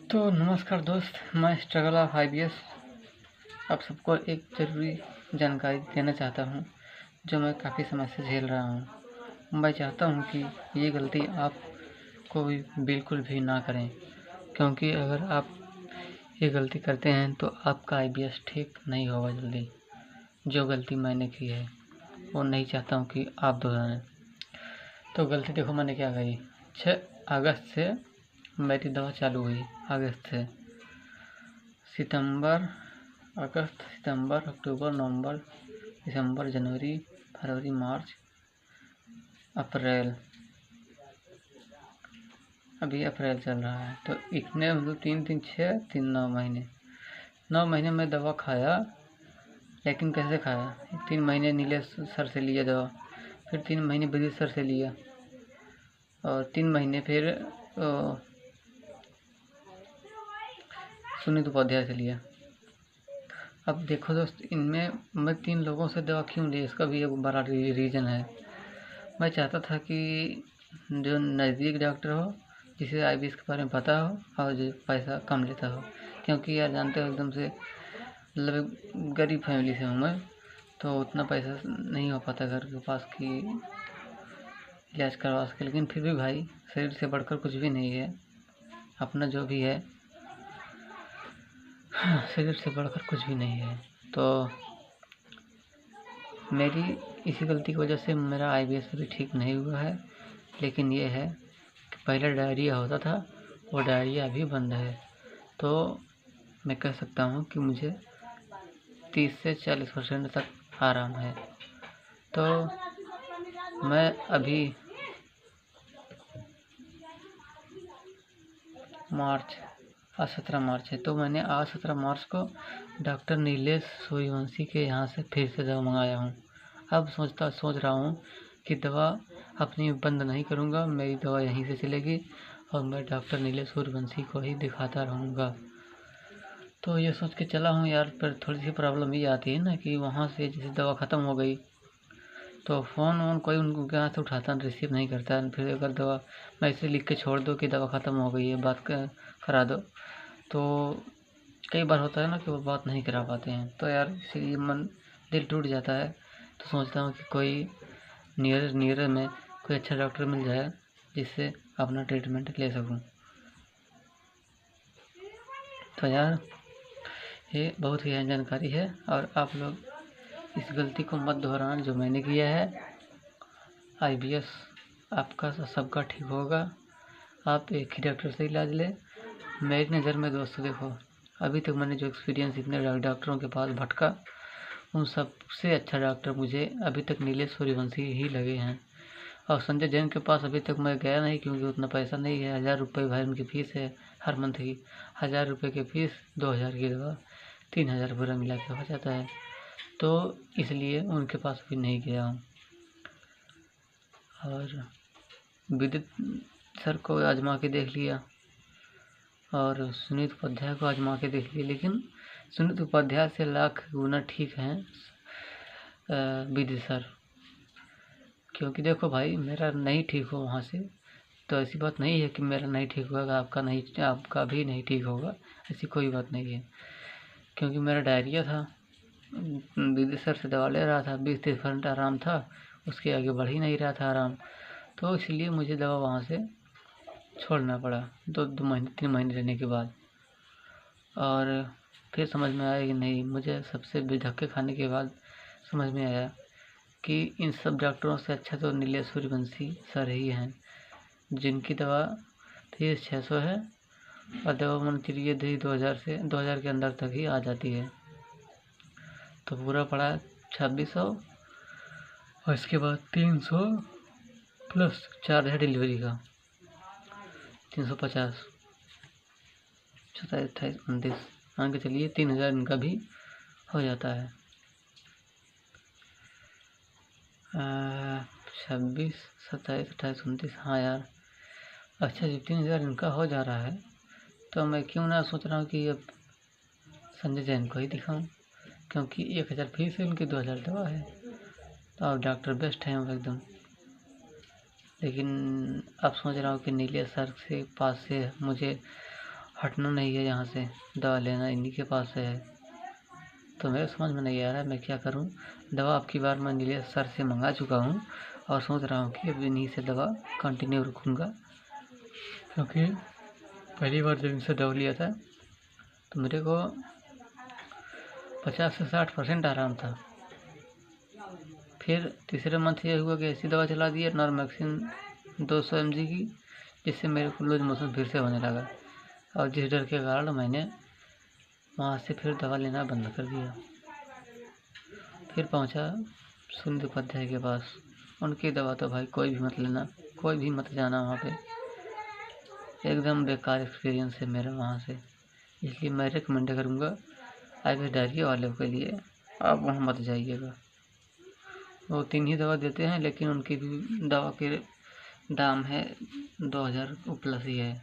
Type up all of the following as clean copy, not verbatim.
तो नमस्कार दोस्त, मैं स्ट्रगल ऑफ IBS आप सबको एक ज़रूरी जानकारी देना चाहता हूँ जो मैं काफ़ी समय से झेल रहा हूँ। मैं चाहता हूँ कि ये गलती आप कोई बिल्कुल भी ना करें, क्योंकि अगर आप ये गलती करते हैं तो आपका IBS ठीक नहीं होगा जल्दी। जो गलती मैंने की है वो नहीं चाहता हूँ कि आप दोहराएं। तो गलती देखो मैंने क्या करी। 6 अगस्त से मेरी दवा चालू हुई। अगस्त से अगस्त, सितंबर, अक्टूबर, नवंबर, दिसंबर, जनवरी, फरवरी, मार्च, अप्रैल। अभी अप्रैल चल रहा है तो इतने मतलब 3 3 6 3 9 महीने 9 महीने में दवा खाया। लेकिन कैसे खाया? 3 महीने नीले सर से लिया दवा, फिर 3 महीने ब्रिज सर से लिया, और 3 महीने फिर सुनीत उपाध्याय से लिया। अब देखो दोस्त, इनमें मैं 3 लोगों से दवा क्यों ली, इसका भी एक बड़ा रीज़न है। मैं चाहता था कि जो नज़दीक डॉक्टर हो, जिसे IBS के बारे में पता हो और जो पैसा कम लेता हो, क्योंकि यार जानते हो एकदम से मतलब गरीब फैमिली से हूँ मैं, तो उतना पैसा नहीं हो पाता घर के पास कि इलाज करवा सके। लेकिन फिर भी भाई, शरीर से बढ़कर कुछ भी नहीं है। अपना जो भी है, शरीर से बढ़कर कुछ भी नहीं है। तो मेरी इसी गलती की वजह से मेरा IBS अभी ठीक नहीं हुआ है। लेकिन ये है कि पहले डायरिया होता था, वो डायरिया अभी बंद है। तो मैं कह सकता हूँ कि मुझे 30 से 40% तक आराम है। तो मैं अभी आज 17 मार्च है, तो मैंने आज 17 मार्च को डॉक्टर नीलेश सूर्यवंशी के यहाँ से फिर से दवा मंगाया हूँ। अब सोच रहा हूँ कि दवा अपनी बंद नहीं करूँगा, मेरी दवा यहीं से चलेगी और मैं डॉक्टर नीलेश सूर्यवंशी को ही दिखाता रहूँगा। तो ये सोच के चला हूँ यार, पर थोड़ी सी प्रॉब्लम ये आती है ना कि वहाँ से जैसे दवा ख़त्म हो गई तो फ़ोन वोन कोई उनके यहाँ से उठाता रिसीव नहीं करता। फिर अगर दवा मैं ऐसे लिख के छोड़ दूँ कि दवा ख़त्म हो गई है, बात करा दो, तो कई बार होता है ना कि वो बात नहीं करा पाते हैं। तो यार इसीलिए दिल टूट जाता है। तो सोचता हूँ कि कोई नियर में कोई अच्छा डॉक्टर मिल जाए जिससे अपना ट्रीटमेंट ले सकूँ। तो यार ये बहुत ही अहम जानकारी है, और आप लोग इस गलती को मत दोहराना जो मैंने किया है। IBS आपका सबका ठीक होगा। आप एक ही डॉक्टर से इलाज लें। मेरी नज़र में दोस्तों देखो, अभी तक मैंने जो एक्सपीरियंस इतने डॉक्टरों के पास भटका, उन सबसे अच्छा डॉक्टर मुझे अभी तक नीलेश सूर्यवंशी ही लगे हैं। और संजय जैन के पास अभी तक मैं गया नहीं, क्योंकि उतना पैसा नहीं है। 1000 रुपये भाई उनकी फ़ीस है हर मंथ की। 1000 रुपये की फ़ीस, 2000 की दवा, 3000 पूरा मिला के हो जाता है। तो इसलिए उनके पास भी नहीं गया हूँ। और विदित सर को आजमा के देख लिया और सुनीत उपाध्याय को आजमा के देख लिया, लेकिन सुनीत उपाध्याय से लाख गुना ठीक हैं विदित सर। क्योंकि देखो भाई, मेरा नहीं ठीक हो वहाँ से तो ऐसी बात नहीं है कि मेरा नहीं ठीक होगा आपका भी नहीं ठीक होगा, ऐसी कोई बात नहीं है। क्योंकि मेरा डायरिया था, विदित सर से दवा ले रहा था, 20-30% आराम था, उसके आगे बढ़ ही नहीं रहा था आराम। तो इसलिए मुझे दवा वहाँ से छोड़ना पड़ा 2-3 महीने रहने के बाद। और फिर समझ में आया कि नहीं, मुझे सबसे धक्के खाने के बाद समझ में आया कि इन सब डॉक्टरों से अच्छा तो नीलेश सूर्यवंशी सर ही हैं, जिनकी दवा फीस 600 है और दवा मंथ के लिए 2000 के अंदर तक ही आ जाती है। तो पूरा पड़ा 2600, और इसके बाद 300 प्लस चार्ज है डिलीवरी का, 350, 27, 28, 29 मान के चलिए 3000 इनका भी हो जाता है। 26, 27, 28, 29, हाँ यार। अच्छा, जब 3000 इनका हो जा रहा है तो मैं क्यों ना सोच रहा हूँ कि अब संजय जैन को ही दिखाऊं, क्योंकि 1000 फीस है उनकी, 2000 दवा है। तो अब डॉक्टर बेस्ट हैं वो एकदम। लेकिन अब सोच रहा हूँ कि नीले सर से पास से मुझे हटना नहीं है यहाँ से, दवा लेना इन्हीं के पास है। तो मेरे समझ में नहीं आ रहा है मैं क्या करूँ। दवा अब की बार मैं नीलेश सर से मंगा चुका हूँ और सोच रहा हूँ कि अब इन्हीं से दवा कंटिन्यू रखूँगा, क्योंकि पहली बार जब इनसे दवा लिया था तो मेरे को 50 से 60% आराम था। फिर तीसरे मंथ ये हुआ कि ऐसी दवा चला दी है नॉर्मेक्सिन 200 mg की, जिससे मेरे को लूज मोशन फिर से होने लगा और जिस डर के कारण मैंने वहाँ से फिर दवा लेना बंद कर दिया। फिर पहुँचा सुनील उपाध्याय के पास। उनकी दवा तो भाई कोई भी मत लेना, कोई भी मत जाना वहाँ पे, एकदम बेकार एक्सपीरियंस है मेरा वहाँ से। इसलिए मैं रिकमेंड करूँगा आईबीएस डायरिया वालों के लिए, आप वहाँ मत जाइएगा। वो 3 ही दवा देते हैं, लेकिन उनकी भी दवा के दाम है 2000 प्लस ही है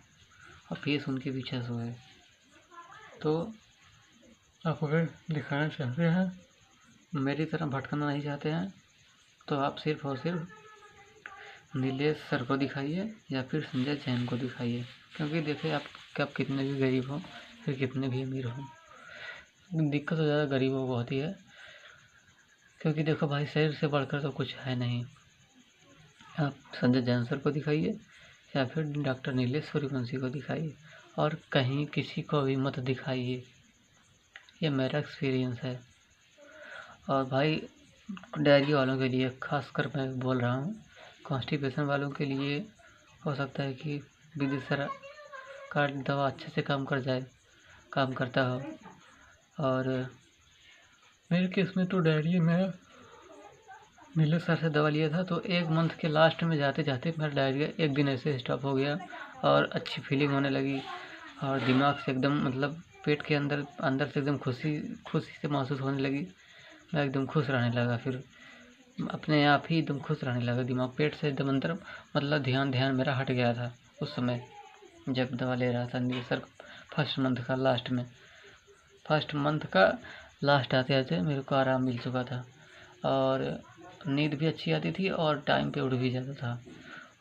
और फीस उनकी भी 600 है। तो आप अगर दिखाना चाहते हैं, मेरी तरह भटकना नहीं चाहते हैं, तो आप सिर्फ और सिर्फ नीलेश सर को दिखाइए या फिर संजय जैन को दिखाइए। क्योंकि देखिए आप कितने भी गरीब हों फिर कितने भी अमीर हों, दिक्कत तो ज़्यादा गरीबों को होती है। क्योंकि देखो भाई, शरीर से बढ़कर तो कुछ है नहीं। आप संजय जैन सर को दिखाइए या फिर डॉक्टर नीलेश सूर्यवंशी को दिखाइए, और कहीं किसी को भी मत दिखाइए। ये मेरा एक्सपीरियंस है। और भाई डायरिया वालों के लिए खासकर मैं बोल रहा हूँ, कॉन्स्टिपेशन वालों के लिए हो सकता है कि विदित सर का दवा अच्छे से काम करता हो। और मेरे केस में तो डायरिया में नीलेश सर से दवा लिया था तो 1 मंथ के लास्ट में जाते जाते मेरा डायरिया एक दिन ऐसे स्टॉप हो गया और अच्छी फीलिंग होने लगी और दिमाग से एकदम मतलब पेट के अंदर से एकदम खुशी से महसूस होने लगी। मैं एकदम खुश रहने लगा, फिर अपने आप ही एकदम खुश रहने लगा। दिमाग पेट से एकदम अंदर मतलब ध्यान मेरा हट गया था उस समय जब दवा ले रहा था नीलेश सर। फर्स्ट मंथ का लास्ट आते आते मेरे को आराम मिल चुका था और नींद भी अच्छी आती थी और टाइम पे उठ भी जाता था।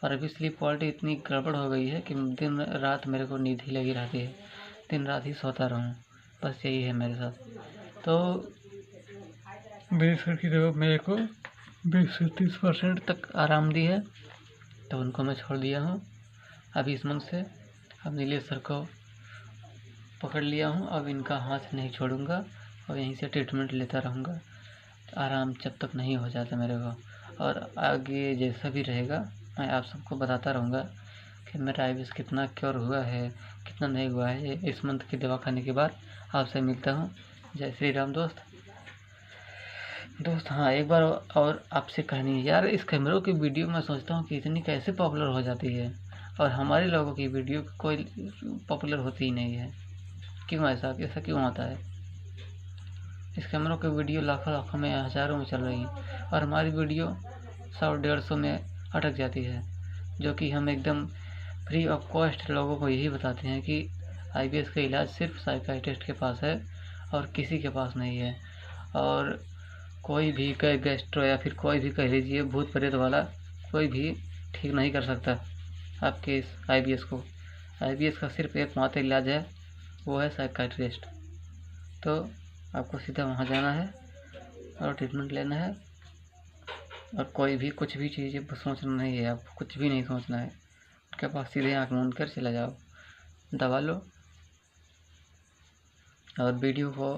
और अभी स्लीप क्वालिटी इतनी गड़बड़ हो गई है कि दिन रात मेरे को नींद ही लगी रहती है, दिन रात ही सोता रहूँ, बस यही है मेरे साथ। तो मेरे सर की दवा मेरे को 20 से 30% तक आराम दी है, तो उनको मैं छोड़ दिया हूँ अभी इस मंथ से। अब नीलेश सर को पकड़ लिया हूँ, अब इनका हाथ नहीं छोड़ूंगा और यहीं से ट्रीटमेंट लेता रहूँगा आराम जब तक नहीं हो जाता मेरे को। और आगे जैसा भी रहेगा मैं आप सबको बताता रहूँगा कि मेरा आईबीएस कितना क्योर हुआ है, कितना नहीं हुआ है। इस मंथ की दवा खाने के बाद आपसे मिलता हूँ। जय श्री राम दोस्त। हाँ, एक बार और आपसे कहनी है यार, इस कैमरों की वीडियो मैं सोचता हूँ कि इतनी कैसे पॉपुलर हो जाती है और हमारे लोगों की वीडियो कोई पॉपुलर होती ही नहीं है। क्यों ऐसा क्यों होता है? इस कैमरों की वीडियो लाखों में हज़ारों में चल रही है और हमारी वीडियो 100-150 में अटक जाती है, जो कि हम एकदम फ्री ऑफ कॉस्ट लोगों को यही बताते हैं कि आईबीएस का इलाज सिर्फ साइकियाट्रिस्ट के पास है और किसी के पास नहीं है। और कोई भी गैस्ट्रो या फिर कोई भी कह लीजिए भूत प्रेत वाला कोई भी ठीक नहीं कर सकता आपके इस आईबीएस को। आईबीएस का सिर्फ एकमात्र इलाज है, वो है साइकियाट्रिस्ट। तो आपको सीधा वहाँ जाना है और ट्रीटमेंट लेना है और कोई भी कुछ भी चीज़ सोचना नहीं है, आपको कुछ भी नहीं सोचना है। उनके पास सीधे आँख मूंद कर चला जाओ, दवा लो और वीडियो को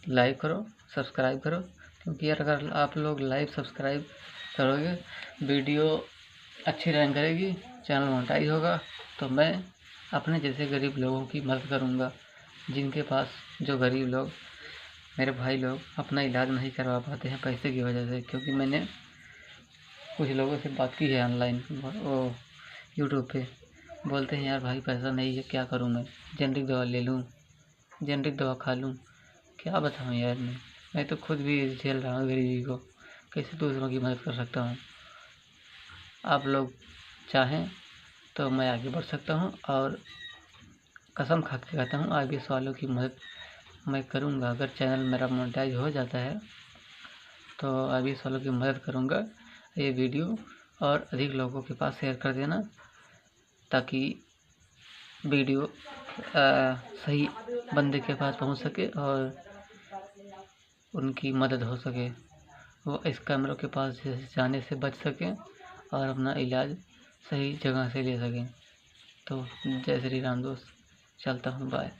लाइक करो, सब्सक्राइब करो। क्योंकि यार अगर आप लोग लाइक सब्सक्राइब करोगे, वीडियो अच्छी रैंक करेगी, चैनल मोनेटाइज होगा, तो मैं अपने जैसे गरीब लोगों की मदद करूँगा, जिनके पास जो गरीब लोग मेरे भाई लोग अपना इलाज नहीं करवा पाते हैं पैसे की वजह से। क्योंकि मैंने कुछ लोगों से बात की है ऑनलाइन, वो यूट्यूब पे बोलते हैं यार भाई पैसा नहीं है, क्या करूँ मैं, जेनरिक दवा ले लूँ, जेनरिक दवा खा लूँ, क्या बताऊँ यार। मैं तो खुद भी झेल रहा हूँ गरीबी को, कैसे दूसरों की मदद कर सकता हूँ। आप लोग चाहें तो मैं आगे बढ़ सकता हूँ और कसम खा के कहता हूँ आईबीएस वालों की मदद मैं करूँगा। अगर चैनल मेरा मोनेटाइज हो जाता है तो आईबीएस वालों की मदद करूँगा। ये वीडियो और अधिक लोगों के पास शेयर कर देना ताकि वीडियो सही बंदे के पास पहुंच सके और उनकी मदद हो सके, वो इस कैमरों के पास जाने से बच सकें और अपना इलाज सही जगह से ले सकें। तो जय श्री राम दोस्त, चलता हूँ, बाय।